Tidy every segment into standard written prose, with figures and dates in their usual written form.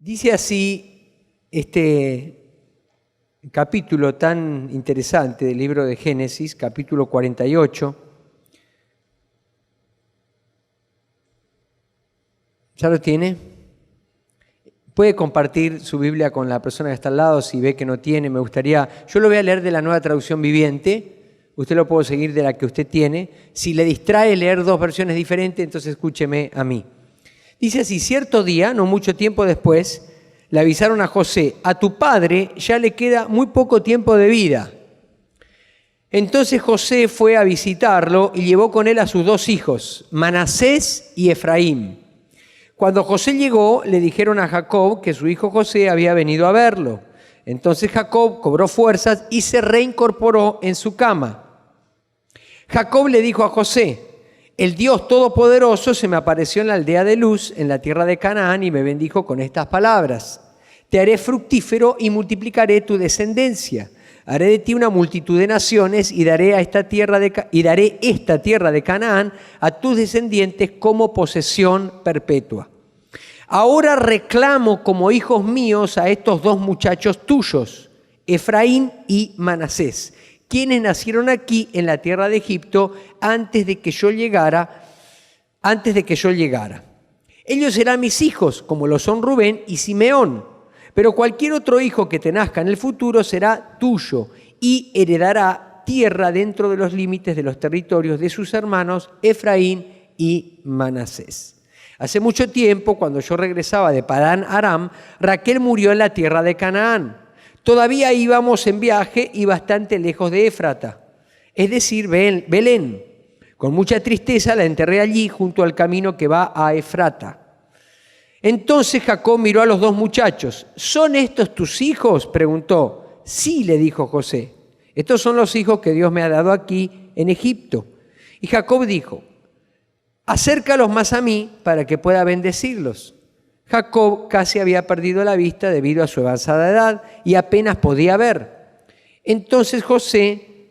Dice así este capítulo tan interesante del libro de Génesis, capítulo 48. ¿Ya lo tiene? Puede compartir su Biblia con la persona que está al lado si ve que no tiene. Me gustaría, yo lo voy a leer de la Nueva Traducción Viviente, usted lo puede seguir de la que usted tiene. Si le distrae leer dos versiones diferentes, entonces escúcheme a mí. Dice así: cierto día, no mucho tiempo después, le avisaron a José: a tu padre ya le queda muy poco tiempo de vida. Entonces José fue a visitarlo y llevó con él a sus dos hijos, Manasés y Efraín. Cuando José llegó, le dijeron a Jacob que su hijo José había venido a verlo. Entonces Jacob cobró fuerzas y se reincorporó en su cama. Jacob le dijo a José: el Dios Todopoderoso se me apareció en la aldea de Luz, en la tierra de Canaán, y me bendijo con estas palabras: te haré fructífero y multiplicaré tu descendencia. Haré de ti una multitud de naciones y daré esta tierra de Canaán a tus descendientes como posesión perpetua. Ahora reclamo como hijos míos a estos dos muchachos tuyos, Efraín y Manasés, quienes nacieron aquí en la tierra de Egipto antes de que yo llegara. Ellos serán mis hijos, como lo son Rubén y Simeón. Pero cualquier otro hijo que te nazca en el futuro será tuyo y heredará tierra dentro de los límites de los territorios de sus hermanos Efraín y Manasés. Hace mucho tiempo, cuando yo regresaba de Padán Aram, Raquel murió en la tierra de Canaán. Todavía íbamos en viaje y bastante lejos de Éfrata, es decir, Belén. Con mucha tristeza la enterré allí junto al camino que va a Efrata. Entonces Jacob miró a los dos muchachos. ¿Son estos tus hijos?, preguntó. Sí, le dijo José. Estos son los hijos que Dios me ha dado aquí en Egipto. Y Jacob dijo: acércalos más a mí para que pueda bendecirlos. Jacob casi había perdido la vista debido a su avanzada edad y apenas podía ver. Entonces José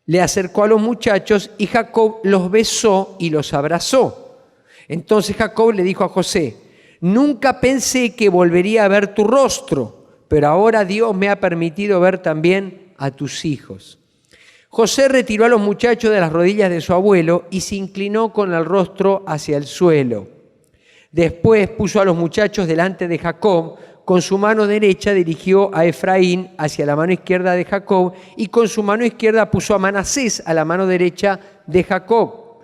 le acercó a los muchachos y Jacob los besó y los abrazó. Entonces Jacob le dijo a José: nunca pensé que volvería a ver tu rostro, pero ahora Dios me ha permitido ver también a tus hijos. José retiró a los muchachos de las rodillas de su abuelo y se inclinó con el rostro hacia el suelo. Después puso a los muchachos delante de Jacob. Con su mano derecha dirigió a Efraín hacia la mano izquierda de Jacob y con su mano izquierda puso a Manasés a la mano derecha de Jacob.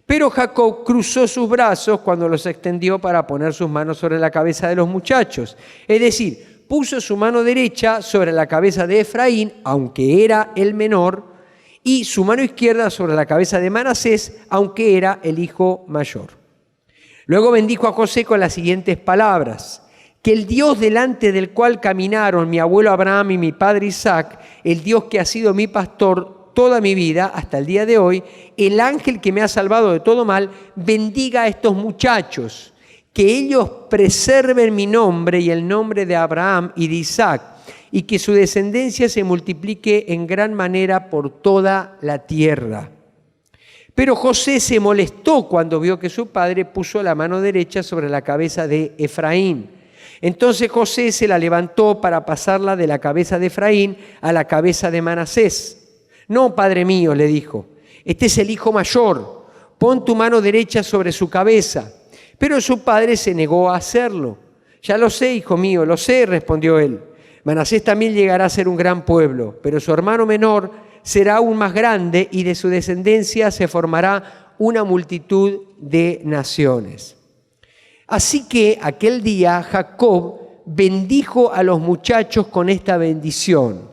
Pero Jacob cruzó sus brazos cuando los extendió para poner sus manos sobre la cabeza de los muchachos. Es decir, puso su mano derecha sobre la cabeza de Efraín, aunque era el menor, y su mano izquierda sobre la cabeza de Manasés, aunque era el hijo mayor. Luego bendijo a José con las siguientes palabras: que el Dios delante del cual caminaron mi abuelo Abraham y mi padre Isaac, el Dios que ha sido mi pastor toda mi vida hasta el día de hoy, el ángel que me ha salvado de todo mal, bendiga a estos muchachos, que ellos preserven mi nombre y el nombre de Abraham y de Isaac, y que su descendencia se multiplique en gran manera por toda la tierra. Pero José se molestó cuando vio que su padre puso la mano derecha sobre la cabeza de Efraín. Entonces José se la levantó para pasarla de la cabeza de Efraín a la cabeza de Manasés. No, padre mío, le dijo, este es el hijo mayor, pon tu mano derecha sobre su cabeza. Pero su padre se negó a hacerlo. Ya lo sé, hijo mío, lo sé, respondió él. Manasés también llegará a ser un gran pueblo, pero su hermano menor será aún más grande y de su descendencia se formará una multitud de naciones. Así que aquel día Jacob bendijo a los muchachos con esta bendición: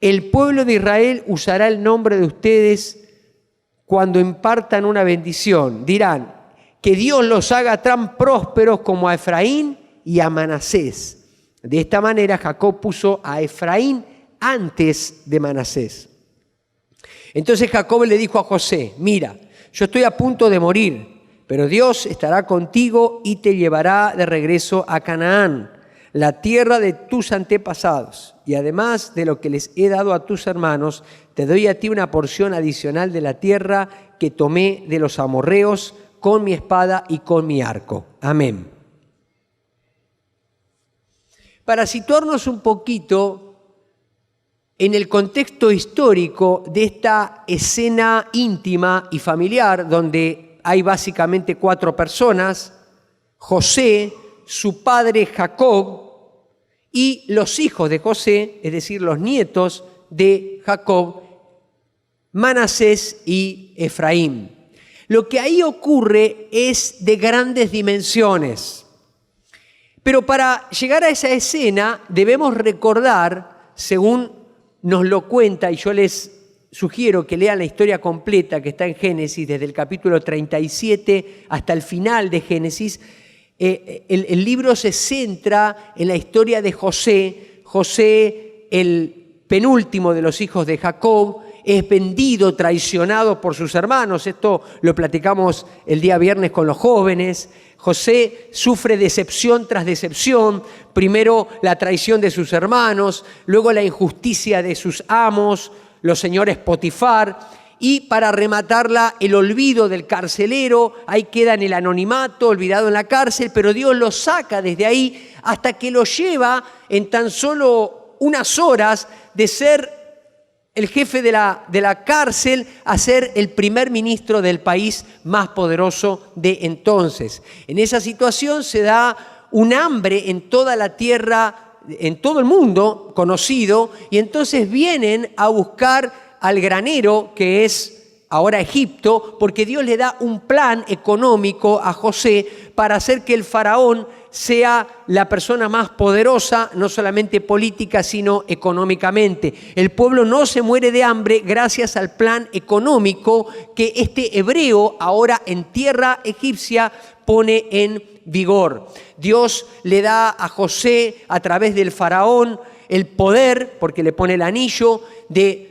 el pueblo de Israel usará el nombre de ustedes cuando impartan una bendición. Dirán: que Dios los haga tan prósperos como a Efraín y a Manasés. De esta manera Jacob puso a Efraín antes de Manasés. Entonces Jacob le dijo a José: mira, yo estoy a punto de morir, pero Dios estará contigo y te llevará de regreso a Canaán, la tierra de tus antepasados. Y además de lo que les he dado a tus hermanos, te doy a ti una porción adicional de la tierra que tomé de los amorreos con mi espada y con mi arco. Amén. Para situarnos un poquito en el contexto histórico de esta escena íntima y familiar, donde hay básicamente 4 personas: José, su padre Jacob y los hijos de José, es decir, los nietos de Jacob, Manasés y Efraín. Lo que ahí ocurre es de grandes dimensiones. Pero para llegar a esa escena debemos recordar, según nos lo cuenta, y yo les sugiero que lean la historia completa que está en Génesis, desde el capítulo 37 hasta el final de Génesis. El libro se centra en la historia de José. José, el penúltimo de los hijos de Jacob, es vendido, traicionado por sus hermanos. Esto lo platicamos el día viernes con los jóvenes. José sufre decepción tras decepción. Primero la traición de sus hermanos, luego la injusticia de sus amos, los señores Potifar, y para rematarla, el olvido del carcelero. Ahí queda en el anonimato, olvidado en la cárcel, pero Dios lo saca desde ahí hasta que lo lleva en tan solo unas horas de ser el jefe de la cárcel a ser el primer ministro del país más poderoso de entonces. En esa situación se da un hambre en toda la tierra, en todo el mundo conocido, y entonces vienen a buscar al granero, que es ahora Egipto, porque Dios le da un plan económico a José para hacer que el faraón sea la persona más poderosa, no solamente política, sino económicamente. El pueblo no se muere de hambre gracias al plan económico que este hebreo, ahora en tierra egipcia, pone en vigor. Dios le da a José, a través del faraón, el poder, porque le pone el anillo, de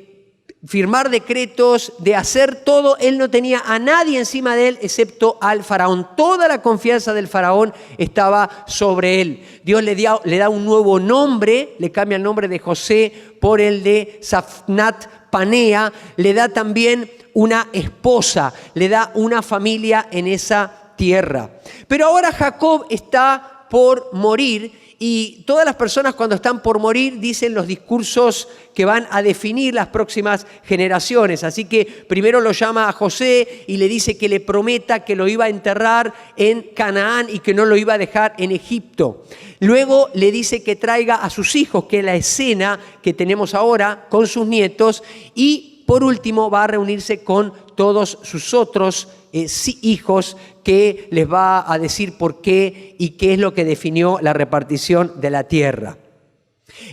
firmar decretos, de hacer todo. Él no tenía a nadie encima de él excepto al faraón. Toda la confianza del faraón estaba sobre él. Dios le da un nuevo nombre, le cambia el nombre de José por el de Safnat Panea, le da también una esposa, le da una familia en esa tierra. Pero ahora Jacob está por morir. Y todas las personas, cuando están por morir, dicen los discursos que van a definir las próximas generaciones. Así que primero lo llama a José y le dice que le prometa que lo iba a enterrar en Canaán y que no lo iba a dejar en Egipto. Luego le dice que traiga a sus hijos, que es la escena que tenemos ahora con sus nietos. Y por último va a reunirse con todos sus otros hijos, que les va a decir por qué y qué es lo que definió la repartición de la tierra.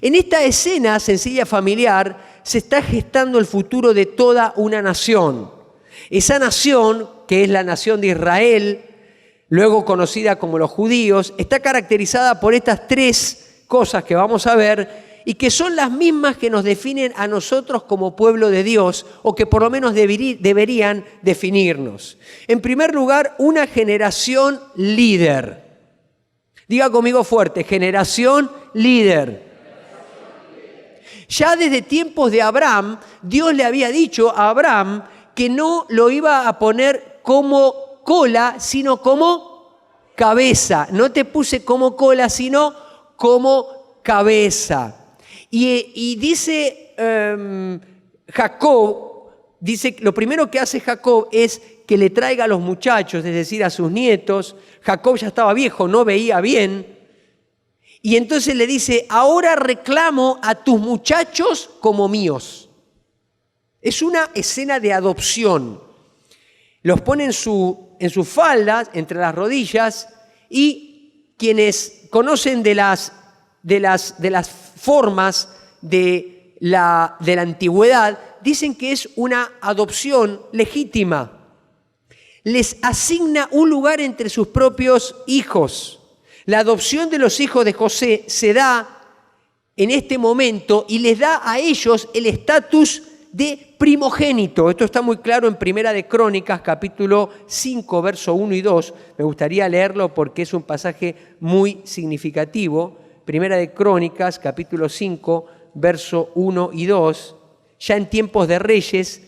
En esta escena sencilla familiar se está gestando el futuro de toda una nación. Esa nación, que es la nación de Israel, luego conocida como los judíos, está caracterizada por estas 3 cosas que vamos a ver y que son las mismas que nos definen a nosotros como pueblo de Dios, o que por lo menos deberían definirnos. En primer lugar, una generación líder. Diga conmigo fuerte: generación líder. Ya desde tiempos de Abraham, Dios le había dicho a Abraham que no lo iba a poner como cola, sino como cabeza. No te puse como cola, sino como cabeza. Y dice Jacob, dice, lo primero que hace Jacob es que le traiga a los muchachos, es decir, a sus nietos. Jacob ya estaba viejo, no veía bien. Y entonces le dice: ahora reclamo a tus muchachos como míos. Es una escena de adopción. Los pone en sus faldas, entre las rodillas, y quienes conocen de las formas de la antigüedad dicen que es una adopción legítima. Les asigna un lugar entre sus propios hijos. La adopción de los hijos de José se da en este momento y les da a ellos el estatus de primogénito. Esto está muy claro en Primera de Crónicas, capítulo 5, verso 1 y 2. Me gustaría leerlo porque es un pasaje muy significativo. Primera de Crónicas, capítulo 5, verso 1 y 2. Ya en tiempos de reyes,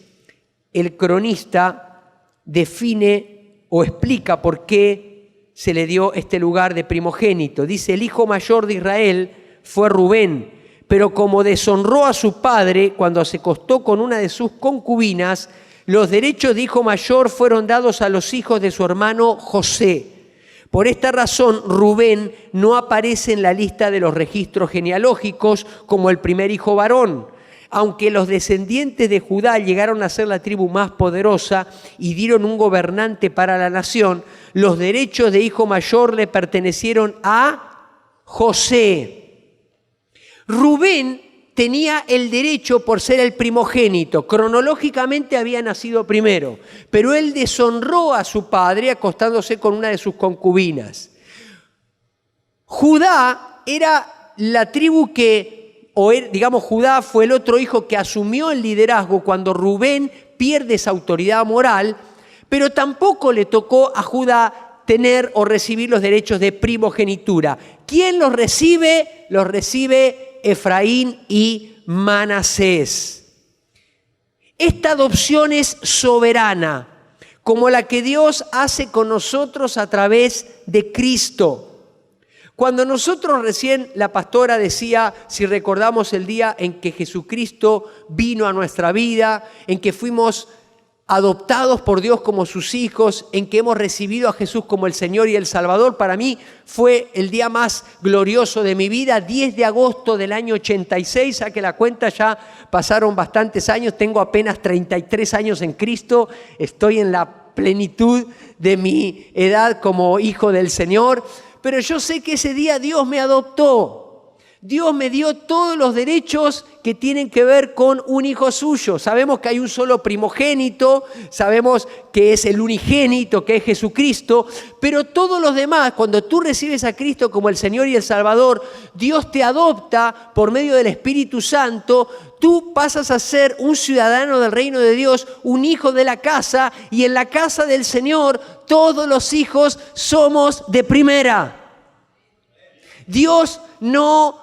el cronista define o explica por qué se le dio este lugar de primogénito. Dice: el hijo mayor de Israel fue Rubén, pero como deshonró a su padre cuando se acostó con una de sus concubinas, los derechos de hijo mayor fueron dados a los hijos de su hermano José. Por esta razón, Rubén no aparece en la lista de los registros genealógicos como el primer hijo varón. Aunque los descendientes de Judá llegaron a ser la tribu más poderosa y dieron un gobernante para la nación, los derechos de hijo mayor le pertenecieron a José. Rubén tenía el derecho por ser el primogénito. Cronológicamente había nacido primero, pero él deshonró a su padre acostándose con una de sus concubinas. Judá era la tribu Judá fue el otro hijo que asumió el liderazgo cuando Rubén pierde esa autoridad moral, pero tampoco le tocó a Judá tener o recibir los derechos de primogenitura. ¿Quién los recibe? Los recibe Efraín y Manasés. Esta adopción es soberana, como la que Dios hace con nosotros a través de Cristo. Cuando nosotros recién, la pastora decía, si recordamos el día en que Jesucristo vino a nuestra vida, en que fuimos adoptados por Dios como sus hijos, en que hemos recibido a Jesús como el Señor y el Salvador, para mí fue el día más glorioso de mi vida, 10 de agosto del año 86, saque la cuenta, ya pasaron bastantes años, tengo apenas 33 años en Cristo, estoy en la plenitud de mi edad como hijo del Señor, pero yo sé que ese día Dios me adoptó. Dios me dio todos los derechos que tienen que ver con un hijo suyo. Sabemos que hay un solo primogénito, sabemos que es el unigénito, que es Jesucristo, pero todos los demás, cuando tú recibes a Cristo como el Señor y el Salvador, Dios te adopta por medio del Espíritu Santo, tú pasas a ser un ciudadano del reino de Dios, un hijo de la casa, y en la casa del Señor todos los hijos somos de primera. Dios no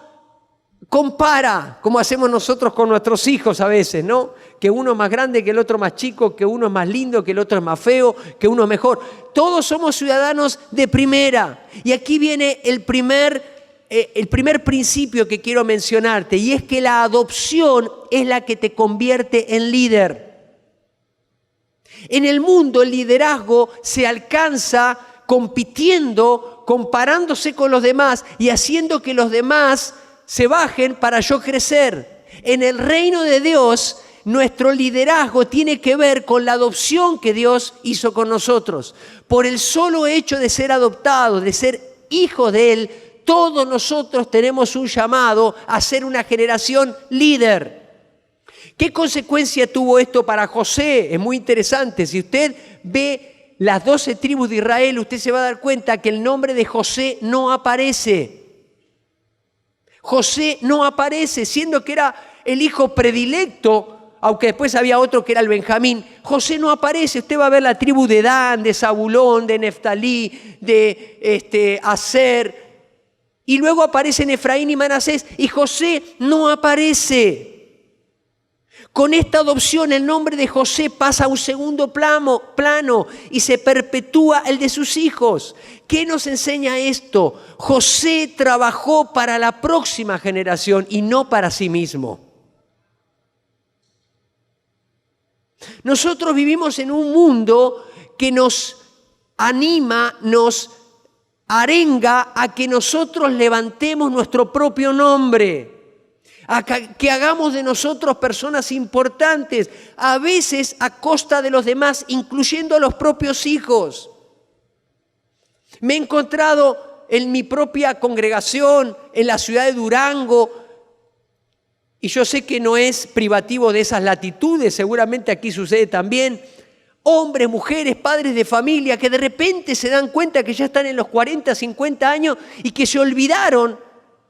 compara, como hacemos nosotros con nuestros hijos a veces, ¿no? Que uno es más grande, que el otro más chico, que uno es más lindo, que el otro es más feo, que uno es mejor. Todos somos ciudadanos de primera. Y aquí viene el primer principio que quiero mencionarte, y es que la adopción es la que te convierte en líder. En el mundo el liderazgo se alcanza compitiendo, comparándose con los demás y haciendo que los demás se bajen para yo crecer. En el reino de Dios, nuestro liderazgo tiene que ver con la adopción que Dios hizo con nosotros. Por el solo hecho de ser adoptados, de ser hijos de Él, todos nosotros tenemos un llamado a ser una generación líder. ¿Qué consecuencia tuvo esto para José? Es muy interesante. Si usted ve las 12 tribus de Israel, usted se va a dar cuenta que el nombre de José no aparece. José no aparece, siendo que era el hijo predilecto, aunque después había otro que era el Benjamín. José no aparece. Usted va a ver la tribu de Dan, de Zabulón, de Neftalí, de Aser, y luego aparecen Efraín y Manasés, y José no aparece. Con esta adopción el nombre de José pasa a un segundo plano y se perpetúa el de sus hijos. ¿Qué nos enseña esto? José trabajó para la próxima generación y no para sí mismo. Nosotros vivimos en un mundo que nos anima, nos arenga a que nosotros levantemos nuestro propio nombre, a que hagamos de nosotros personas importantes, a veces a costa de los demás, incluyendo a los propios hijos. Me he encontrado en mi propia congregación, en la ciudad de Durango, y yo sé que no es privativo de esas latitudes, seguramente aquí sucede también, hombres, mujeres, padres de familia que de repente se dan cuenta que ya están en los 40, 50 años y que se olvidaron,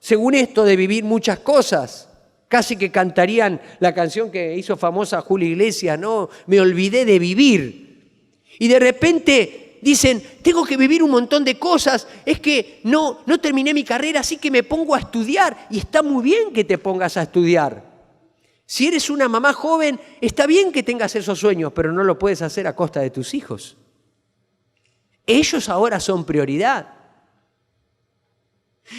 según esto, de vivir muchas cosas. Casi que cantarían la canción que hizo famosa Julio Iglesias, ¿no? Me olvidé de vivir. Y de repente dicen, tengo que vivir un montón de cosas, es que no terminé mi carrera, así que me pongo a estudiar. Y está muy bien que te pongas a estudiar. Si eres una mamá joven, está bien que tengas esos sueños, pero no lo puedes hacer a costa de tus hijos. Ellos ahora son prioridad.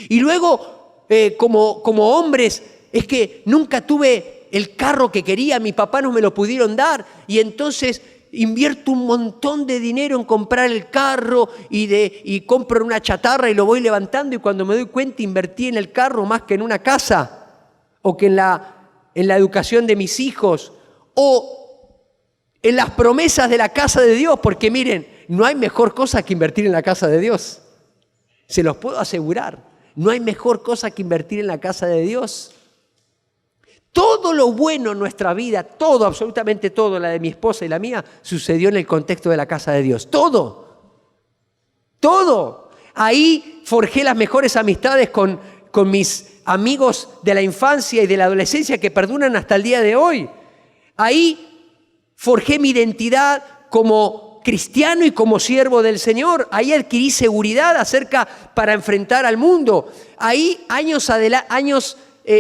Y luego como hombres, es que nunca tuve el carro que quería, mi papá no me lo pudieron dar, y entonces invierto un montón de dinero en comprar el carro y compro una chatarra y lo voy levantando, y cuando me doy cuenta invertí en el carro más que en una casa, o que en la educación de mis hijos, o en las promesas de la casa de Dios, porque miren, no hay mejor cosa que invertir en la casa de Dios. Se los puedo asegurar, no hay mejor cosa que invertir en la casa de Dios. Todo lo bueno en nuestra vida, todo, absolutamente todo, la de mi esposa y la mía, sucedió en el contexto de la casa de Dios. Todo. Todo. Ahí forjé las mejores amistades con mis amigos de la infancia y de la adolescencia que perduran hasta el día de hoy. Ahí forjé mi identidad como cristiano y como siervo del Señor. Ahí adquirí seguridad para enfrentar al mundo. Ahí, años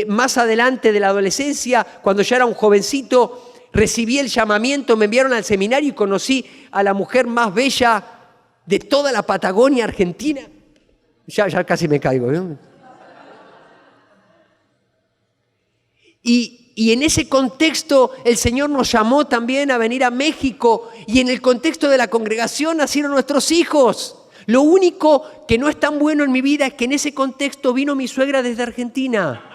más adelante de la adolescencia, cuando ya era un jovencito, recibí el llamamiento, me enviaron al seminario y conocí a la mujer más bella de toda la Patagonia Argentina. Ya casi me caigo, ¿no? Y en ese contexto el Señor nos llamó también a venir a México, y en el contexto de la congregación nacieron nuestros hijos. Lo único que no es tan bueno en mi vida es que en ese contexto vino mi suegra desde Argentina.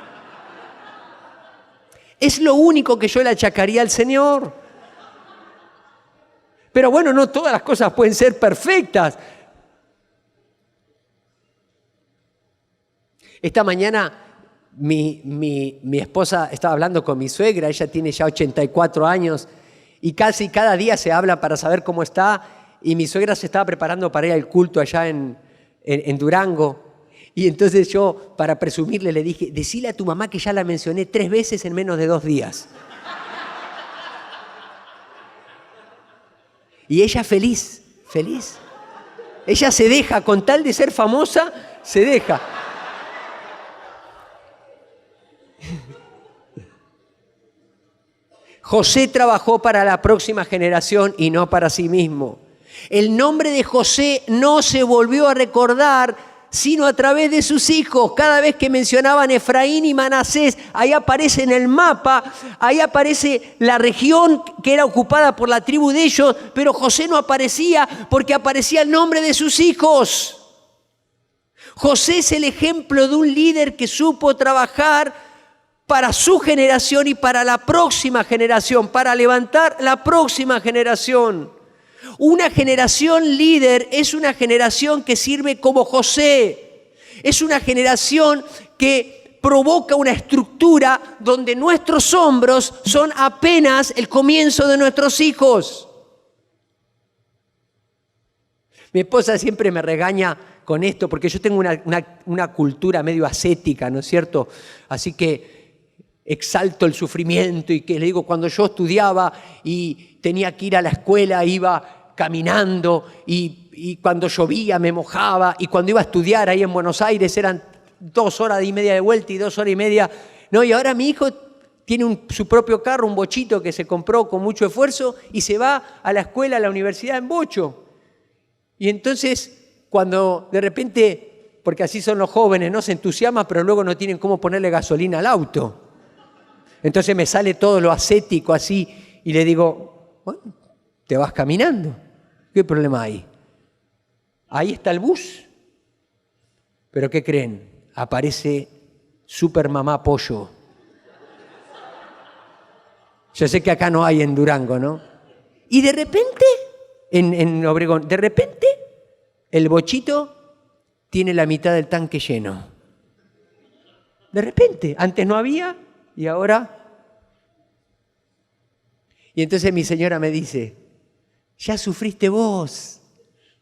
Es lo único que yo le achacaría al Señor. Pero bueno, no todas las cosas pueden ser perfectas. Esta mañana mi esposa estaba hablando con mi suegra, ella tiene ya 84 años y casi cada día se habla para saber cómo está, y mi suegra se estaba preparando para ir al culto allá en Durango. Y entonces yo, para presumirle, le dije, decile a tu mamá que ya la mencioné 3 veces en menos de 2 días. Y ella feliz. Ella se deja, con tal de ser famosa, se deja. José trabajó para la próxima generación y no para sí mismo. El nombre de José no se volvió a recordar sino a través de sus hijos. Cada vez que mencionaban Efraín y Manasés, ahí aparece en el mapa, ahí aparece la región que era ocupada por la tribu de ellos, pero José no aparecía porque aparecía el nombre de sus hijos. José es el ejemplo de un líder que supo trabajar para su generación y para la próxima generación, para levantar la próxima generación. Una generación líder es una generación que sirve como José. Es una generación que provoca una estructura donde nuestros hombros son apenas el comienzo de nuestros hijos. Mi esposa siempre me regaña con esto porque yo tengo una cultura medio ascética, ¿no es cierto? Así que exalto el sufrimiento, y que le digo, cuando yo estudiaba y tenía que ir a la escuela, iba caminando, y cuando llovía me mojaba, y cuando iba a estudiar ahí en Buenos Aires eran 2 horas y media de vuelta y 2 horas y media. No, y ahora mi hijo tiene su propio carro, un bochito que se compró con mucho esfuerzo, y se va a la escuela, a la universidad en bocho. Y entonces, cuando de repente, porque así son los jóvenes, no se entusiasman, pero luego no tienen cómo ponerle gasolina al auto. Entonces me sale todo lo ascético así, y le digo, bueno, te vas caminando. ¿Qué problema hay? Ahí está el bus. ¿Pero qué creen? Aparece Super Mamá Pollo. Yo sé que acá no hay en Durango, ¿no? Y de repente, en Obregón, de repente, el bochito tiene la mitad del tanque lleno. De repente, antes no había y ahora. Y entonces mi señora me dice, ya sufriste vos,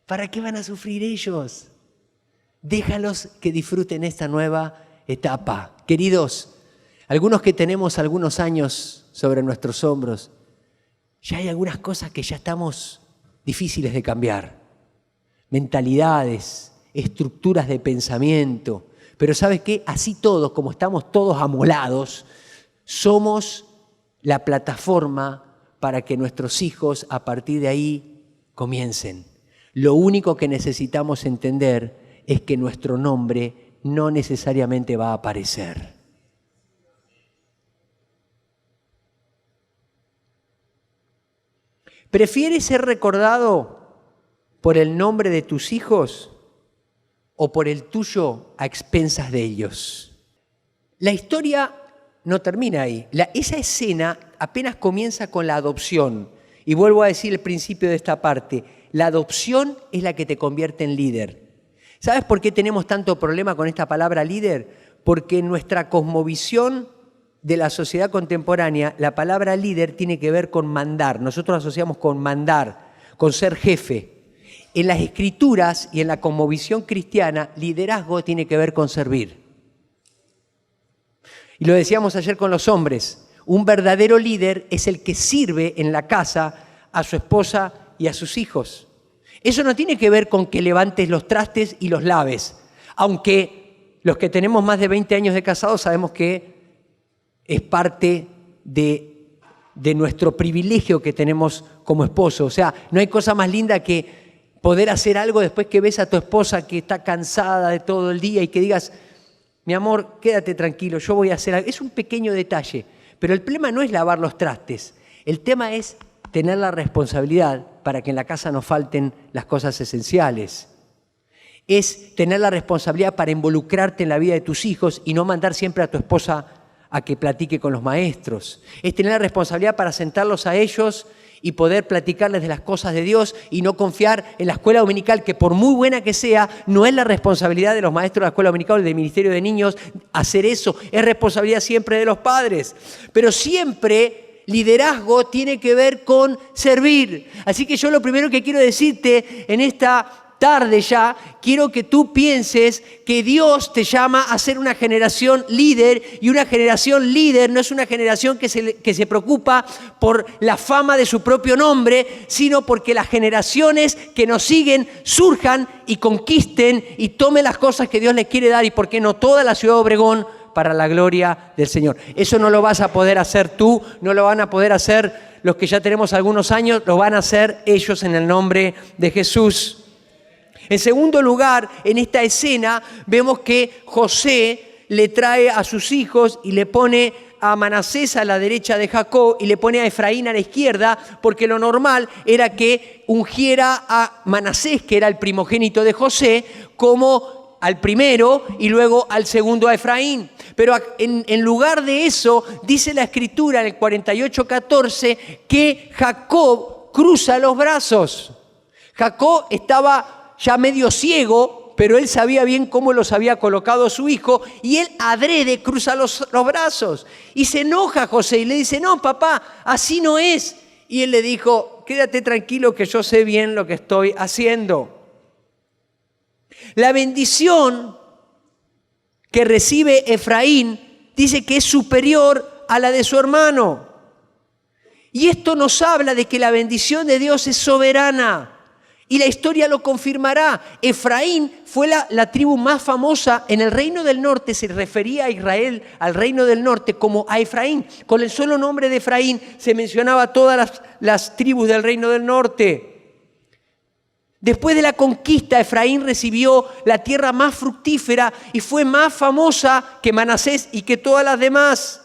¿para qué van a sufrir ellos? Déjalos que disfruten esta nueva etapa. Queridos, algunos que tenemos algunos años sobre nuestros hombros, ya hay algunas cosas que ya estamos difíciles de cambiar. Mentalidades, estructuras de pensamiento. Pero ¿sabes qué? Así todos, como estamos todos amolados, somos la plataforma para que nuestros hijos a partir de ahí comiencen. Lo único que necesitamos entender es que nuestro nombre no necesariamente va a aparecer. ¿Prefieres ser recordado por el nombre de tus hijos o por el tuyo a expensas de ellos? La historia no termina ahí. Esa escena apenas comienza con la adopción. Y vuelvo a decir el principio de esta parte. La adopción es la que te convierte en líder. ¿Sabes por qué tenemos tanto problema con esta palabra líder? Porque en nuestra cosmovisión de la sociedad contemporánea, la palabra líder tiene que ver con mandar. Nosotros asociamos con mandar, con ser jefe. En las escrituras y en la cosmovisión cristiana, liderazgo tiene que ver con servir. Y lo decíamos ayer con los hombres. Un verdadero líder es el que sirve en la casa a su esposa y a sus hijos. Eso no tiene que ver con que levantes los trastes y los laves, aunque los que tenemos más de 20 años de casados sabemos que es parte de nuestro privilegio que tenemos como esposo. O sea, no hay cosa más linda que poder hacer algo después que ves a tu esposa que está cansada de todo el día y que digas, mi amor, quédate tranquilo, yo voy a hacer algo. Es un pequeño detalle, pero el problema no es lavar los trastes. El tema es tener la responsabilidad para que en la casa no falten las cosas esenciales. Es tener la responsabilidad para involucrarte en la vida de tus hijos y no mandar siempre a tu esposa a que platique con los maestros. Es tener la responsabilidad para sentarlos a ellos y poder platicarles de las cosas de Dios y no confiar en la escuela dominical, que por muy buena que sea, no es la responsabilidad de los maestros de la escuela dominical o del ministerio de niños hacer eso. Es responsabilidad siempre de los padres. Pero siempre liderazgo tiene que ver con servir. Así que yo lo primero que quiero decirte en esta tarde ya, quiero que tú pienses que Dios te llama a ser una generación líder, y una generación líder no es una generación que se preocupa por la fama de su propio nombre, sino porque las generaciones que nos siguen surjan y conquisten y tomen las cosas que Dios les quiere dar, y por qué no toda la ciudad de Obregón, para la gloria del Señor. Eso no lo vas a poder hacer tú, no lo van a poder hacer los que ya tenemos algunos años, lo van a hacer ellos en el nombre de Jesús. En segundo lugar, en esta escena vemos que José le trae a sus hijos y le pone a Manasés a la derecha de Jacob y le pone a Efraín a la izquierda, porque lo normal era que ungiera a Manasés, que era el primogénito de José, como al primero y luego al segundo a Efraín. Pero en lugar de eso, dice la Escritura en el 48:14 que Jacob cruza los brazos. Jacob estaba ya medio ciego, pero él sabía bien cómo los había colocado su hijo, y él adrede cruza los brazos. Y se enoja José y le dice, no, papá, así no es. Y él le dijo, quédate tranquilo que yo sé bien lo que estoy haciendo. La bendición que recibe Efraín dice que es superior a la de su hermano. Y esto nos habla de que la bendición de Dios es soberana. Y la historia lo confirmará. Efraín fue la tribu más famosa en el reino del norte. Se refería a Israel, al reino del norte, como a Efraín. Con el solo nombre de Efraín se mencionaba todas las tribus del reino del norte. Después de la conquista, Efraín recibió la tierra más fructífera y fue más famosa que Manasés y que todas las demás.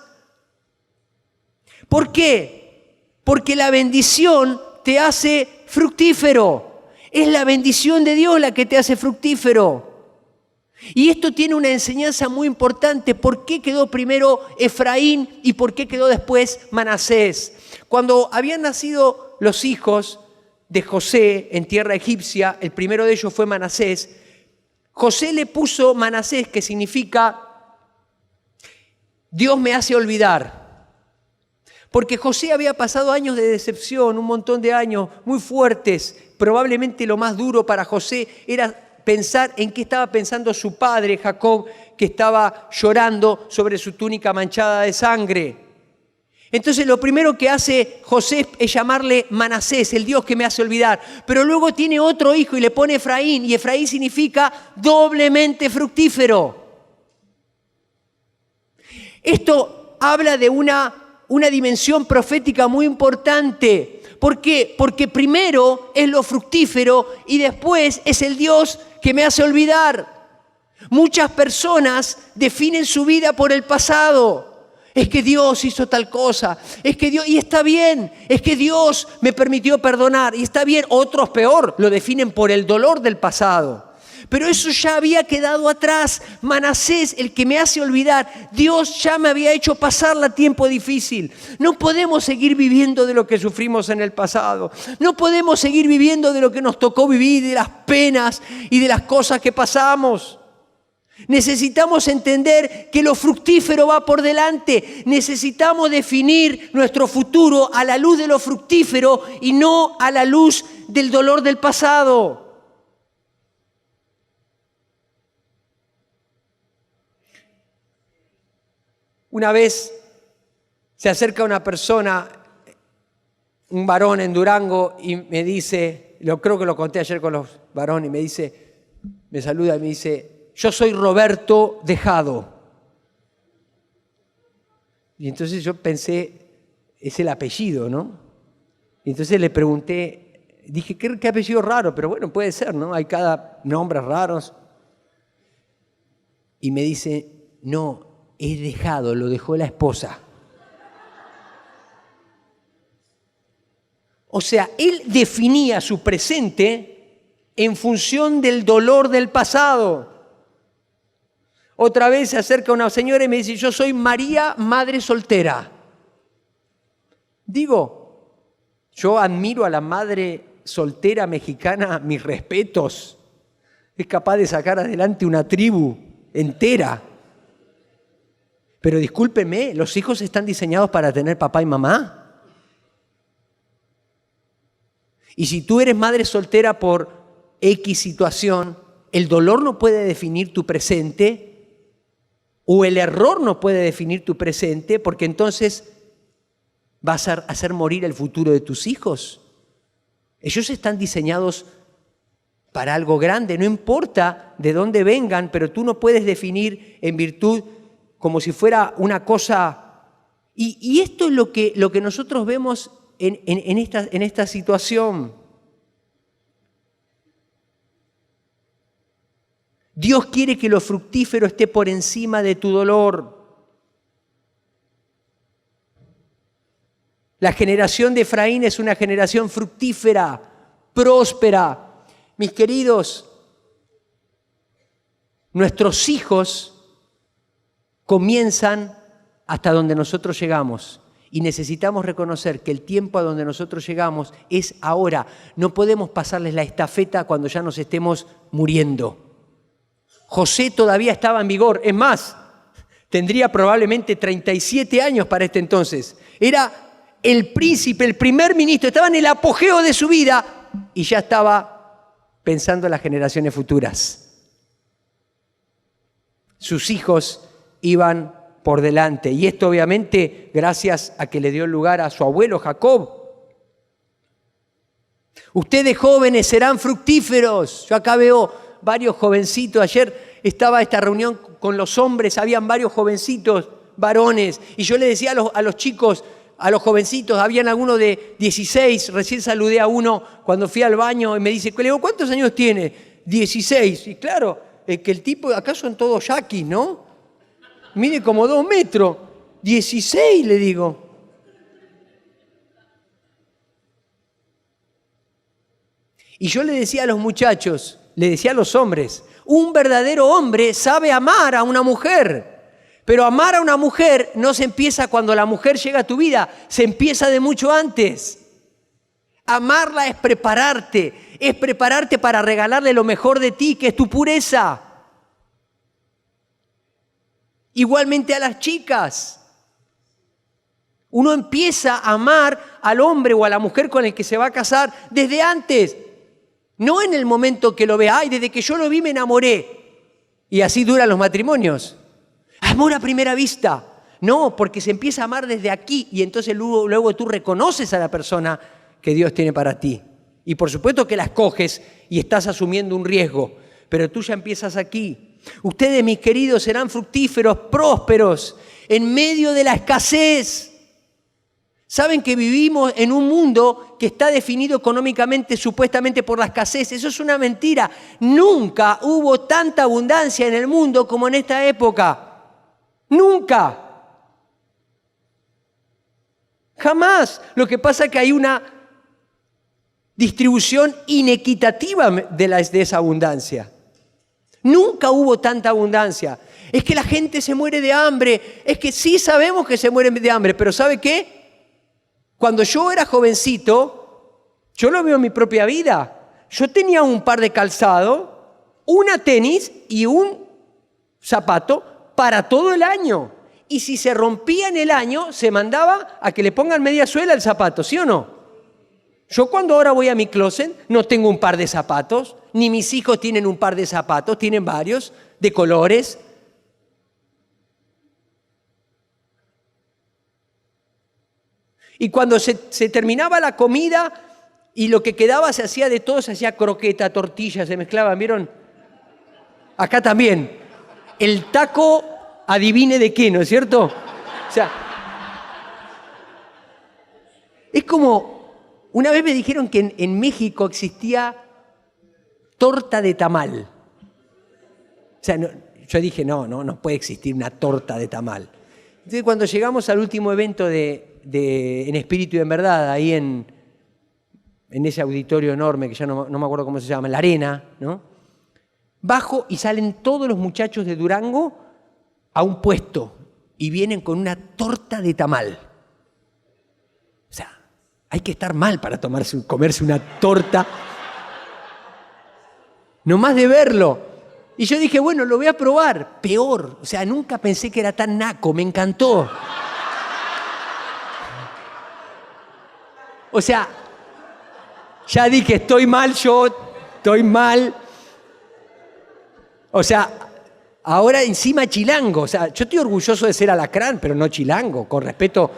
¿Por qué? Porque la bendición te hace fructífero. Es la bendición de Dios la que te hace fructífero. Y esto tiene una enseñanza muy importante. ¿Por qué quedó primero Efraín y por qué quedó después Manasés? Cuando habían nacido los hijos de José en tierra egipcia, el primero de ellos fue Manasés. José le puso Manasés, que significa Dios me hace olvidar. Porque José había pasado años de decepción, un montón de años muy fuertes. Probablemente lo más duro para José era pensar en qué estaba pensando su padre, Jacob, que estaba llorando sobre su túnica manchada de sangre. Entonces lo primero que hace José es llamarle Manasés, el Dios que me hace olvidar. Pero luego tiene otro hijo y le pone Efraín, y Efraín significa doblemente fructífero. Esto habla de una dimensión profética muy importante. ¿Por qué? Porque primero es lo fructífero y después es el Dios que me hace olvidar. Muchas personas definen su vida por el pasado. Es que Dios hizo tal cosa, es que Dios, y está bien, es que Dios me permitió perdonar, y está bien. Otros peor, lo definen por el dolor del pasado. Pero eso ya había quedado atrás. Manasés, el que me hace olvidar, Dios ya me había hecho pasar la tiempo difícil. No podemos seguir viviendo de lo que sufrimos en el pasado. No podemos seguir viviendo de lo que nos tocó vivir, de las penas y de las cosas que pasamos. Necesitamos entender que lo fructífero va por delante. Necesitamos definir nuestro futuro a la luz de lo fructífero y no a la luz del dolor del pasado. Una vez se acerca una persona, un varón en Durango, y me dice, creo que lo conté ayer con los varones, y me dice, me saluda y me dice: yo soy Roberto Dejado. Y entonces yo pensé, es el apellido, ¿no? Y entonces le pregunté, dije, ¿qué apellido raro? Pero bueno, puede ser, ¿no? Hay cada nombres raros. Y me dice, no, es Dejado, lo dejó la esposa. O sea, él definía su presente en función del dolor del pasado. Otra vez se acerca una señora y me dice, yo soy María, madre soltera. Digo, yo admiro a la madre soltera mexicana, mis respetos. Es capaz de sacar adelante una tribu entera. Pero discúlpeme, ¿los hijos están diseñados para tener papá y mamá? Y si tú eres madre soltera por X situación, el dolor no puede definir tu presente o el error no puede definir tu presente, porque entonces vas a hacer morir el futuro de tus hijos. Ellos están diseñados para algo grande, no importa de dónde vengan, pero tú no puedes definir en virtud como si fuera una cosa. Y esto es lo que nosotros vemos en esta situación. Dios quiere que lo fructífero esté por encima de tu dolor. La generación de Efraín es una generación fructífera, próspera. Mis queridos, nuestros hijos comienzan hasta donde nosotros llegamos. Y necesitamos reconocer que el tiempo a donde nosotros llegamos es ahora. No podemos pasarles la estafeta cuando ya nos estemos muriendo. José todavía estaba en vigor. Es más, tendría probablemente 37 años para este entonces. Era el príncipe, el primer ministro. Estaba en el apogeo de su vida y ya estaba pensando en las generaciones futuras. Sus hijos iban por delante. Y esto obviamente gracias a que le dio lugar a su abuelo Jacob. Ustedes jóvenes serán fructíferos. Yo acá veo varios jovencitos. Ayer estaba esta reunión con los hombres, habían varios jovencitos, varones. Y yo le decía a los chicos, a los jovencitos, habían algunos de 16. Recién saludé a uno cuando fui al baño y me dice, le digo, ¿cuántos años tiene? 16. Y claro, que el tipo, acá son todos yaquis, ¿no? Mide como 2 metros. 16, le digo. Y yo le decía a los muchachos, le decía a los hombres, un verdadero hombre sabe amar a una mujer. Pero amar a una mujer no se empieza cuando la mujer llega a tu vida, se empieza de mucho antes. Amarla es prepararte para regalarle lo mejor de ti, que es tu pureza. Igualmente a las chicas. Uno empieza a amar al hombre o a la mujer con el que se va a casar desde antes. No en el momento que lo ve. Ay, desde que yo lo vi me enamoré. Y así duran los matrimonios. Amor a primera vista. No, porque se empieza a amar desde aquí y entonces luego tú reconoces a la persona que Dios tiene para ti. Y por supuesto que la escoges y estás asumiendo un riesgo, pero tú ya empiezas aquí. Ustedes, mis queridos, serán fructíferos, prósperos, en medio de la escasez. Saben que vivimos en un mundo que está definido económicamente supuestamente por la escasez. Eso es una mentira. Nunca hubo tanta abundancia en el mundo como en esta época. Nunca. Jamás. Lo que pasa es que hay una distribución inequitativa de esa abundancia. Nunca hubo tanta abundancia. Es que la gente se muere de hambre. Es que sí sabemos que se mueren de hambre, pero ¿sabe qué? Cuando yo era jovencito, yo lo veo en mi propia vida. Yo tenía un par de calzado, una tenis y un zapato para todo el año. Y si se rompía en el año, se mandaba a que le pongan media suela al zapato, ¿sí o no? Yo cuando ahora voy a mi closet no tengo un par de zapatos, ni mis hijos tienen un par de zapatos, tienen varios, de colores. Y cuando se terminaba la comida y lo que quedaba se hacía de todo, se hacía croqueta, tortillas, se mezclaban, ¿vieron? Acá también. El taco, adivine de qué, ¿no es cierto? O sea, es como, una vez me dijeron que en México existía torta de tamal. O sea, yo dije, no puede existir una torta de tamal. Entonces, cuando llegamos al último evento en Espíritu y en Verdad, ahí en ese auditorio enorme que ya no me acuerdo cómo se llama, la Arena, ¿no? Bajo y salen todos los muchachos de Durango a un puesto y vienen con una torta de tamal. O sea, hay que estar mal para comerse una torta. Nomás de verlo. Y yo dije, bueno, lo voy a probar. Peor. O sea, nunca pensé que era tan naco. Me encantó. O sea, ya dije, estoy mal yo, estoy mal. O sea, ahora encima chilango. O sea, yo estoy orgulloso de ser alacrán, pero no chilango, con respeto.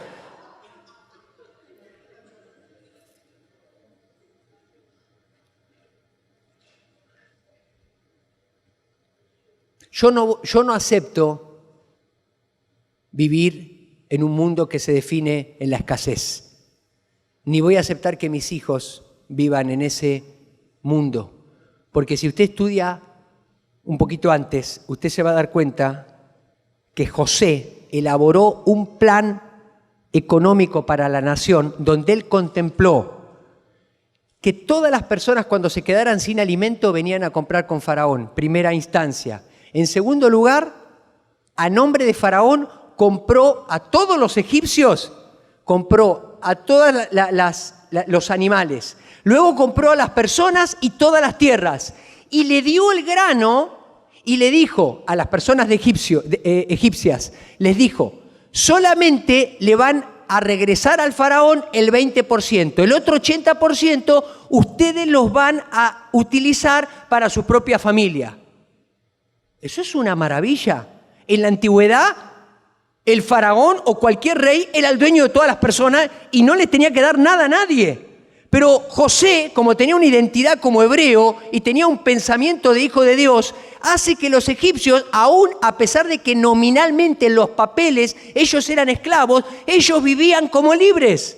Yo no acepto vivir en un mundo que se define en la escasez. Ni voy a aceptar que mis hijos vivan en ese mundo. Porque si usted estudia un poquito antes, usted se va a dar cuenta que José elaboró un plan económico para la nación donde él contempló que todas las personas cuando se quedaran sin alimento venían a comprar con Faraón, primera instancia. En segundo lugar, a nombre de Faraón compró a todos los egipcios, compró a todos los animales, luego compró a las personas y todas las tierras, y le dio el grano y le dijo a las personas egipcias, les dijo, solamente le van a regresar al faraón el 20%, el otro 80% ustedes los van a utilizar para su propia familia. Eso es una maravilla. En la antigüedad, el faraón o cualquier rey era el dueño de todas las personas y no les tenía que dar nada a nadie. Pero José, como tenía una identidad como hebreo y tenía un pensamiento de hijo de Dios, hace que los egipcios, aún a pesar de que nominalmente en los papeles ellos eran esclavos, ellos vivían como libres.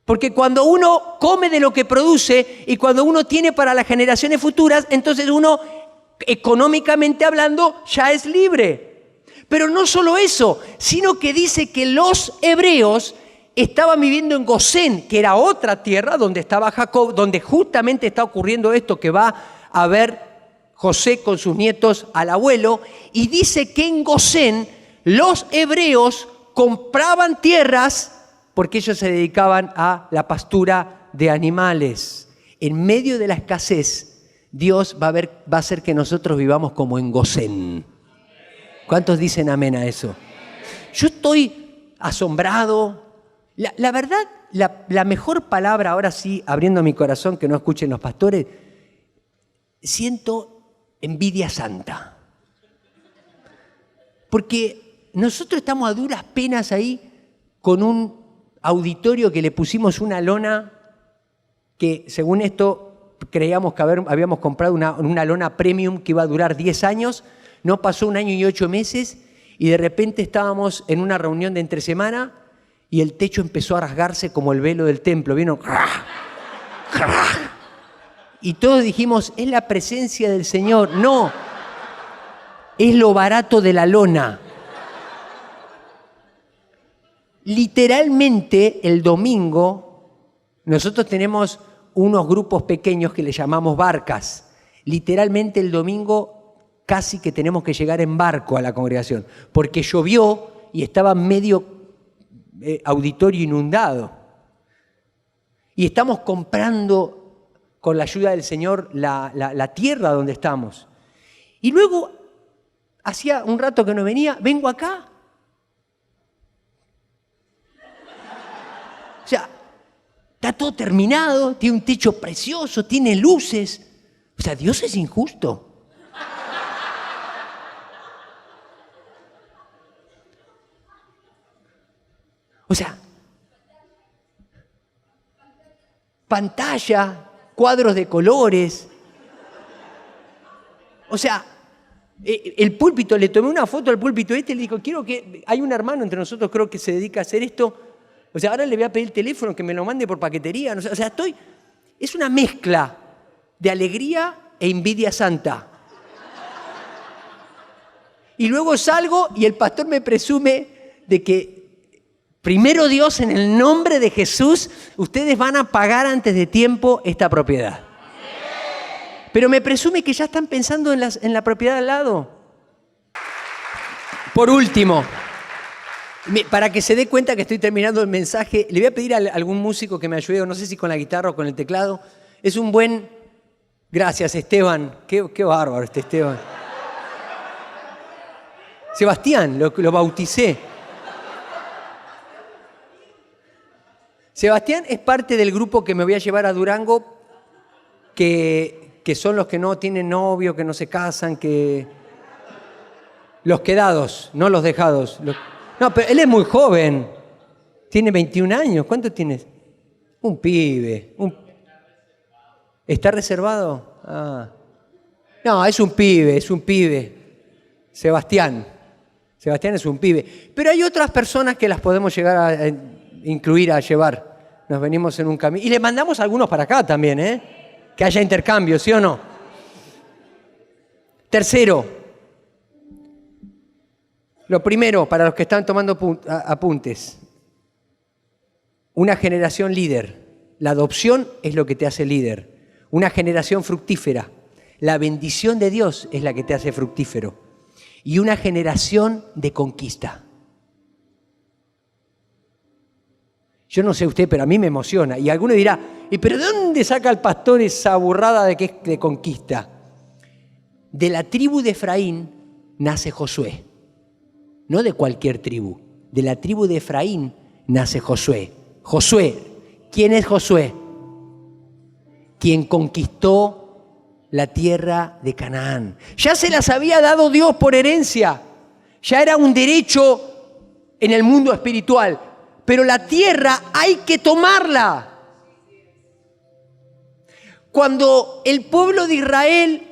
Porque cuando uno come de lo que produce y cuando uno tiene para las generaciones futuras, entonces uno, económicamente hablando, ya es libre. Pero no solo eso, sino que dice que los hebreos estaban viviendo en Gosén, que era otra tierra donde estaba Jacob, donde justamente está ocurriendo esto que va a ver José con sus nietos al abuelo, y dice que en Gosén los hebreos compraban tierras porque ellos se dedicaban a la pastura de animales. En medio de la escasez, Dios va a hacer que nosotros vivamos como en Gosén. ¿Cuántos dicen amén a eso? Yo estoy asombrado. La verdad, la mejor palabra, ahora sí, abriendo mi corazón, que no escuchen los pastores, siento envidia santa. Porque nosotros estamos a duras penas ahí con un auditorio que le pusimos una lona que, según esto, creíamos que habíamos comprado una lona premium que iba a durar 10 años. No pasó 1 año y 8 meses y de repente estábamos en una reunión de entre semana y el techo empezó a rasgarse como el velo del templo. Vino. Y todos dijimos, es la presencia del Señor. No, es lo barato de la lona. Literalmente el domingo nosotros tenemos unos grupos pequeños que le llamamos barcas. Literalmente el domingo casi que tenemos que llegar en barco a la congregación, porque llovió y estaba medio auditorio inundado. Y estamos comprando con la ayuda del Señor la tierra donde estamos. Y luego, hacía un rato que no venía, vengo acá. O sea, está todo terminado, tiene un techo precioso, tiene luces. O sea, Dios es injusto. O sea, pantalla, cuadros de colores. O sea, el púlpito, le tomé una foto al púlpito y le digo, quiero que... Hay un hermano entre nosotros, creo que se dedica a hacer esto. O sea, ahora le voy a pedir el teléfono que me lo mande por paquetería. O sea, es una mezcla de alegría e envidia santa. Y luego salgo y el pastor me presume de que primero Dios, en el nombre de Jesús, ustedes van a pagar antes de tiempo esta propiedad. Pero me presume que ya están pensando en la propiedad al lado. Por último, para que se dé cuenta que estoy terminando el mensaje, le voy a pedir a algún músico que me ayude, no sé si con la guitarra o con el teclado. Es un buen... Gracias, Esteban. Qué bárbaro este Esteban. Sebastián, lo bauticé. Sebastián es parte del grupo que me voy a llevar a Durango, que son los que no tienen novio, que no se casan, que... Los quedados, no los dejados. No, pero él es muy joven. Tiene 21 años. ¿Cuánto tienes? Un pibe. ¿Está reservado? Ah. No, es un pibe. Sebastián es un pibe. Pero hay otras personas que las podemos llegar a incluir, a llevar. Nos venimos en un camino. Y le mandamos algunos para acá también, ¿eh? Que haya intercambio, ¿sí o no? Tercero. Lo primero, para los que están tomando apuntes, una generación líder. La adopción es lo que te hace líder. Una generación fructífera. La bendición de Dios es la que te hace fructífero. Y una generación de conquista. Yo no sé usted, pero a mí me emociona. Y alguno dirá, ¿pero de dónde saca el pastor esa burrada de que es de conquista? De la tribu de Efraín nace Josué. No de cualquier tribu. De la tribu de Efraín nace Josué. Josué, ¿quién es Josué? Quien conquistó la tierra de Canaán. Ya se las había dado Dios por herencia. Ya era un derecho en el mundo espiritual. Pero la tierra hay que tomarla. Cuando el pueblo de Israel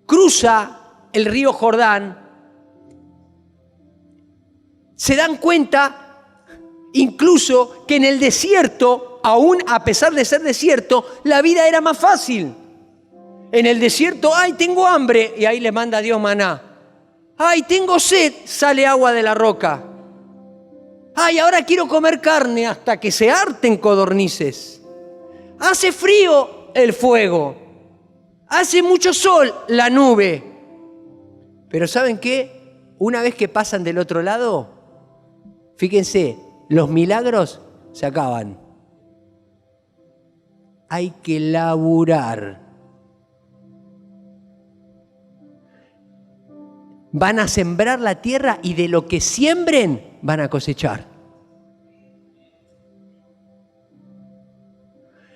cruza el río Jordán, se dan cuenta incluso que en el desierto, aún a pesar de ser desierto, la vida era más fácil. En el desierto, ¡ay, tengo hambre! Y ahí le manda Dios maná. ¡Ay, tengo sed! Sale agua de la roca. ¡Ay, ahora quiero comer carne! Hasta que se harten codornices. Hace frío, el fuego. Hace mucho sol, la nube. Pero ¿saben qué? Una vez que pasan del otro lado, fíjense, los milagros se acaban. Hay que laburar. Van a sembrar la tierra y de lo que siembren van a cosechar.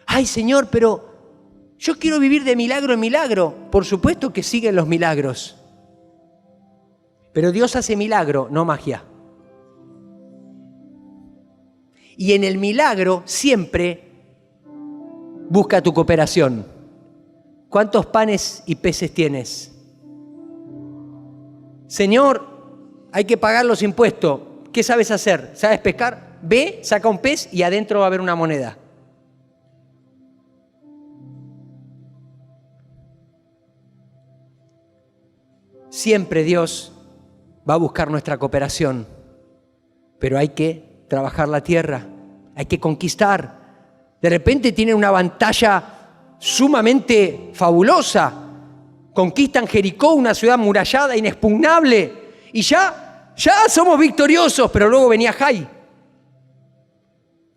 Ay, Señor, pero yo quiero vivir de milagro en milagro. Por supuesto que siguen los milagros. Pero Dios hace milagro, no magia. Y en el milagro siempre busca tu cooperación. ¿Cuántos panes y peces tienes? Señor, hay que pagar los impuestos. ¿Qué sabes hacer? ¿Sabes pescar? Ve, saca un pez y adentro va a haber una moneda. Siempre Dios va a buscar nuestra cooperación, pero hay que trabajar la tierra, hay que conquistar. De repente tienen una pantalla sumamente fabulosa, conquistan Jericó, una ciudad amurallada, inexpugnable, y ya somos victoriosos, pero luego venía Jai.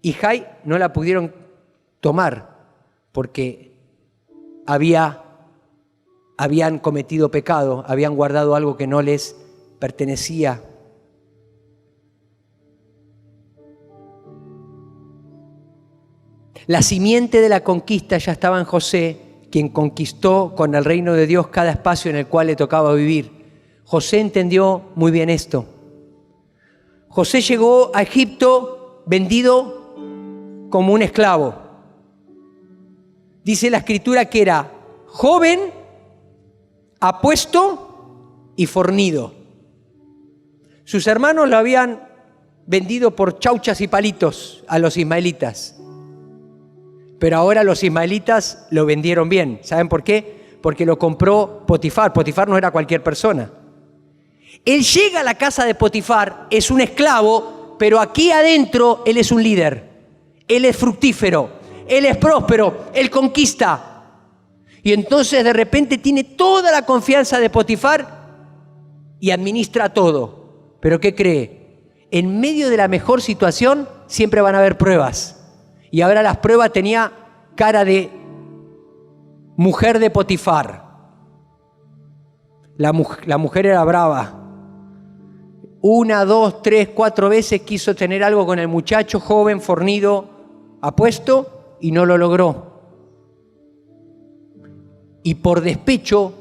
Y Jai no la pudieron tomar porque habían cometido pecado, habían guardado algo que no les pertenecía. La simiente de la conquista ya estaba en José, quien conquistó con el reino de Dios cada espacio en el cual le tocaba vivir. José entendió muy bien esto. José llegó a Egipto vendido como un esclavo. Dice la Escritura que era joven, apuesto y fornido. Sus hermanos lo habían vendido por chauchas y palitos a los ismaelitas. Pero ahora los ismaelitas lo vendieron bien. ¿Saben por qué? Porque lo compró Potifar. Potifar no era cualquier persona. Él llega a la casa de Potifar, es un esclavo, pero aquí adentro él es un líder. Él es fructífero, él es próspero, él conquista. Y entonces de repente tiene toda la confianza de Potifar y administra todo. ¿Pero qué cree? En medio de la mejor situación siempre van a haber pruebas. Y ahora las pruebas tenía cara de mujer de Potifar. La mujer era brava. 1, 2, 3, 4 veces quiso tener algo con el muchacho joven, fornido, apuesto, y no lo logró. Y por despecho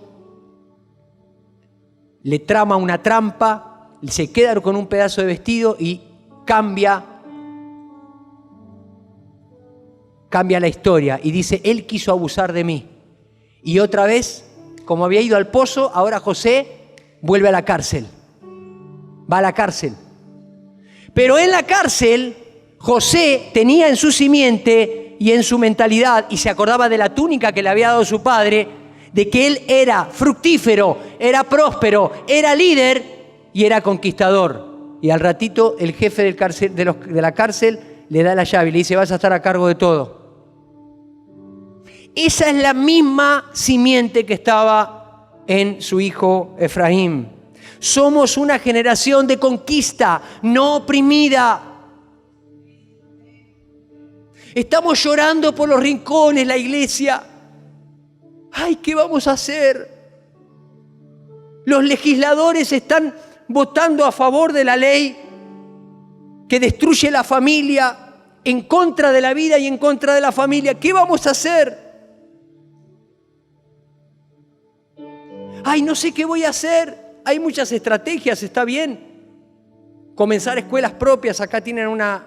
le trama una trampa, se queda con un pedazo de vestido y cambia la historia y dice, él quiso abusar de mí. Y otra vez, como había ido al pozo, ahora José vuelve a la cárcel. Va a la cárcel. Pero en la cárcel, José tenía en su simiente y en su mentalidad, y se acordaba de la túnica que le había dado su padre, de que él era fructífero, era próspero, era líder y era conquistador. Y al ratito el jefe de la cárcel le da la llave y le dice, vas a estar a cargo de todo. Esa es la misma simiente que estaba en su hijo Efraín. Somos una generación de conquista, no oprimida. Estamos llorando por los rincones, la iglesia. Ay, ¿qué vamos a hacer? Los legisladores están votando a favor de la ley que destruye la familia, en contra de la vida y en contra de la familia. ¿Qué vamos a hacer? Ay, no sé qué voy a hacer. Hay muchas estrategias, está bien. Comenzar escuelas propias, acá tienen una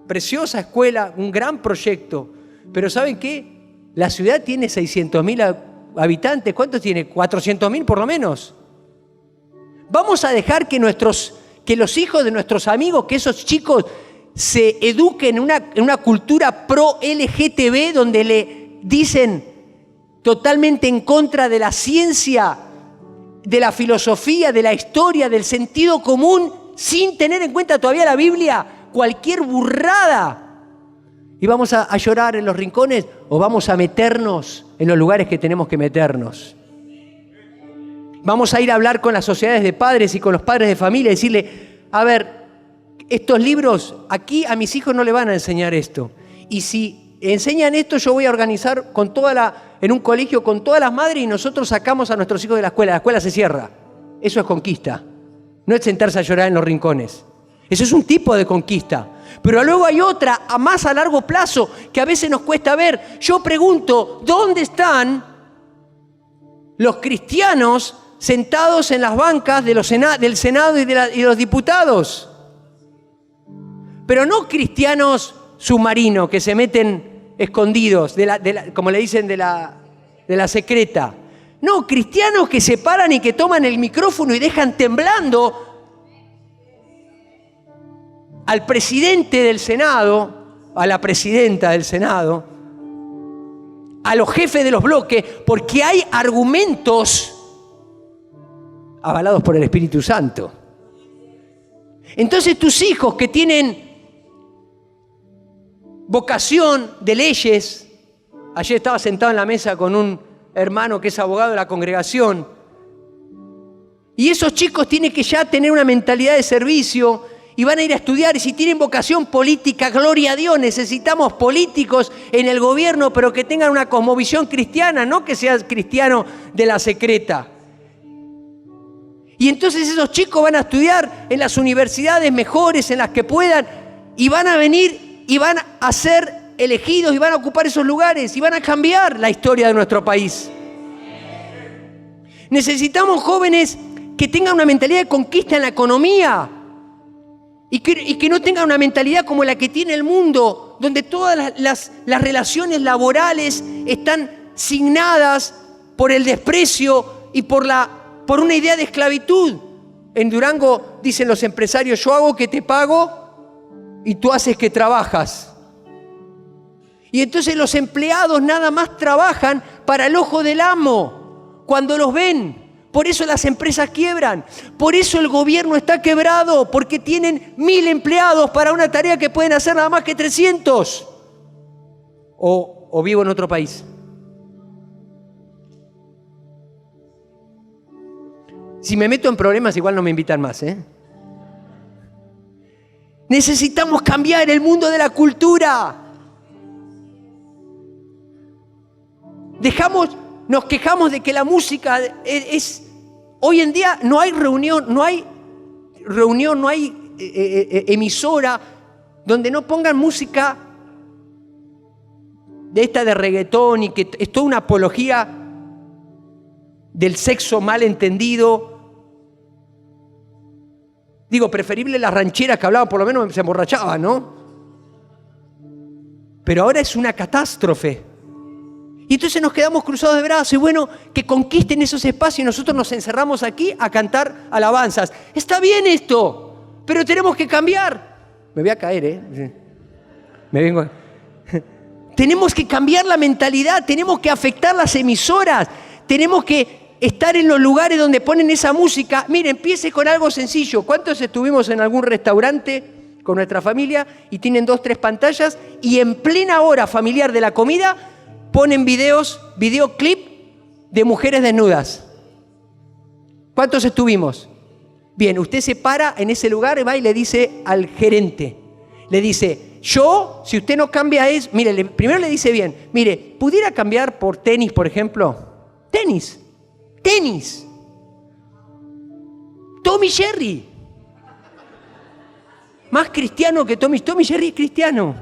preciosa escuela, un gran proyecto. Pero ¿saben qué? La ciudad tiene 600.000 habitantes. ¿Cuántos tiene? 400.000 por lo menos. Vamos a dejar que los hijos de nuestros amigos, que esos chicos se eduquen en una cultura pro-LGTB, donde le dicen totalmente en contra de la ciencia, de la filosofía, de la historia, del sentido común, sin tener en cuenta todavía la Biblia, cualquier burrada. ¿Y vamos a llorar en los rincones o vamos a meternos en los lugares que tenemos que meternos? Vamos a ir a hablar con las sociedades de padres y con los padres de familia y decirle, a ver, estos libros, aquí a mis hijos no le van a enseñar esto. Y si enseñan esto, yo voy a organizar en un colegio con todas las madres y nosotros sacamos a nuestros hijos de la escuela se cierra. Eso es conquista. No es sentarse a llorar en los rincones. Eso es un tipo de conquista. Pero luego hay otra, más a largo plazo, que a veces nos cuesta ver. Yo pregunto, ¿dónde están los cristianos sentados en las bancas del Senado y de los diputados? Pero no cristianos submarinos que se meten escondidos, como le dicen, de la secreta. No, cristianos que se paran y que toman el micrófono y dejan temblando al presidente del Senado, a la presidenta del Senado, a los jefes de los bloques, porque hay argumentos avalados por el Espíritu Santo. Entonces tus hijos que tienen vocación de leyes, ayer estaba sentado en la mesa con un hermano que es abogado de la congregación, y esos chicos tienen que ya tener una mentalidad de servicio y van a ir a estudiar, y si tienen vocación política, gloria a Dios, necesitamos políticos en el gobierno, pero que tengan una cosmovisión cristiana, no que seas cristiano de la secreta. Y entonces esos chicos van a estudiar en las universidades mejores, en las que puedan, y van a venir y van a ser elegidos y van a ocupar esos lugares y van a cambiar la historia de nuestro país. Necesitamos jóvenes que tengan una mentalidad de conquista en la economía y que no tengan una mentalidad como la que tiene el mundo, donde todas las relaciones laborales están signadas por el desprecio y por una idea de esclavitud. En Durango dicen los empresarios: yo hago que te pago y tú haces que trabajas. Y entonces los empleados nada más trabajan para el ojo del amo cuando los ven. Por eso las empresas quiebran. Por eso el gobierno está quebrado, porque tienen 1000 empleados para una tarea que pueden hacer nada más que 300. O vivo en otro país. Si me meto en problemas, igual no me invitan más, ¿eh? Necesitamos cambiar el mundo de la cultura. Nos quejamos de que la música hoy en día no hay reunión, no hay emisora donde no pongan música de esta de reggaetón, y que es toda una apología del sexo mal entendido. Digo, preferible las rancheras que hablaban, por lo menos se emborrachaban, ¿no? Pero ahora es una catástrofe. Y entonces nos quedamos cruzados de brazos, y bueno, que conquisten esos espacios y nosotros nos encerramos aquí a cantar alabanzas. Está bien esto, pero tenemos que cambiar. Me voy a caer, ¿eh? Me vengo. Tenemos que cambiar la mentalidad, tenemos que afectar las emisoras, tenemos que estar en los lugares donde ponen esa música. Mire, empiece con algo sencillo. ¿Cuántos estuvimos en algún restaurante con nuestra familia y tienen 2, 3 pantallas y en plena hora familiar de la comida ponen videoclip de mujeres desnudas? ¿Cuántos estuvimos? Bien, usted se para en ese lugar, va y le dice al gerente, le dice: si usted no cambia mire, primero le dice bien, mire, ¿pudiera cambiar por tenis, por ejemplo? Tenis. Tommy Jerry. Más cristiano que Tommy Jerry es cristiano.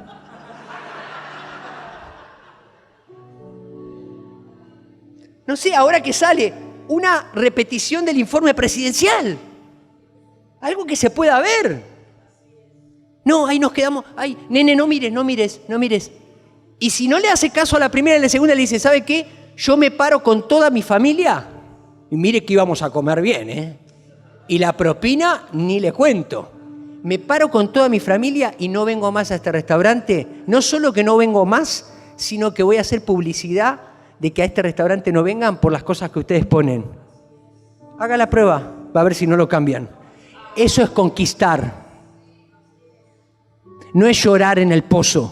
No sé, ahora que sale una repetición del informe presidencial. Algo que se pueda ver. No, ahí nos quedamos. Ay, nene, no mires. Y si no le hace caso a la primera y a la segunda, le dice: ¿sabe qué? Yo me paro con toda mi familia. Y mire que íbamos a comer bien, ¿eh? Y la propina, ni le cuento. Me paro con toda mi familia y no vengo más a este restaurante. No solo que no vengo más, sino que voy a hacer publicidad de que a este restaurante no vengan por las cosas que ustedes ponen. Haga la prueba, va a ver si no lo cambian. Eso es conquistar. No es llorar en el pozo.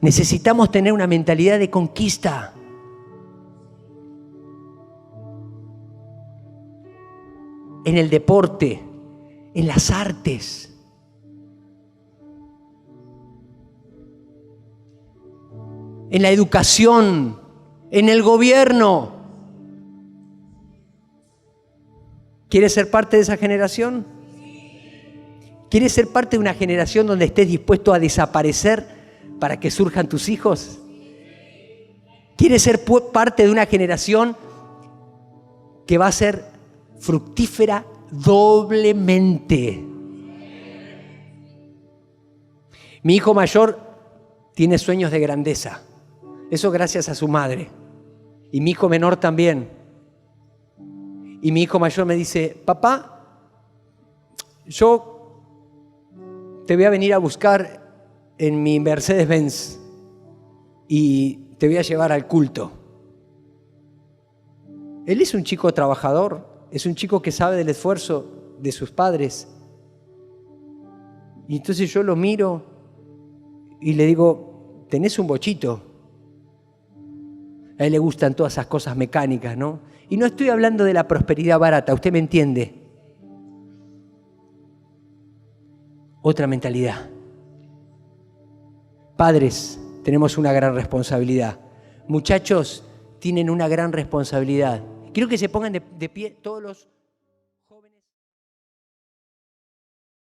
Necesitamos tener una mentalidad de conquista. En el deporte, en las artes. En la educación, en el gobierno. ¿Quieres ser parte de esa generación? ¿Quieres ser parte de una generación donde estés dispuesto a desaparecer para que surjan tus hijos? ¿Quieres ser parte de una generación que va a ser fructífera doblemente? Mi hijo mayor tiene sueños de grandeza. Eso gracias a su madre. Y mi hijo menor también. Y mi hijo mayor me dice: papá, yo te voy a venir a buscar en mi Mercedes-Benz y te voy a llevar al culto. Él es un chico trabajador, es un chico que sabe del esfuerzo de sus padres. Y entonces yo lo miro y le digo, tenés un bochito. A él le gustan todas esas cosas mecánicas, ¿no? Y no estoy hablando de la prosperidad barata, usted me entiende. Otra mentalidad. Padres, tenemos una gran responsabilidad. Muchachos, tienen una gran responsabilidad. Quiero que se pongan de pie todos los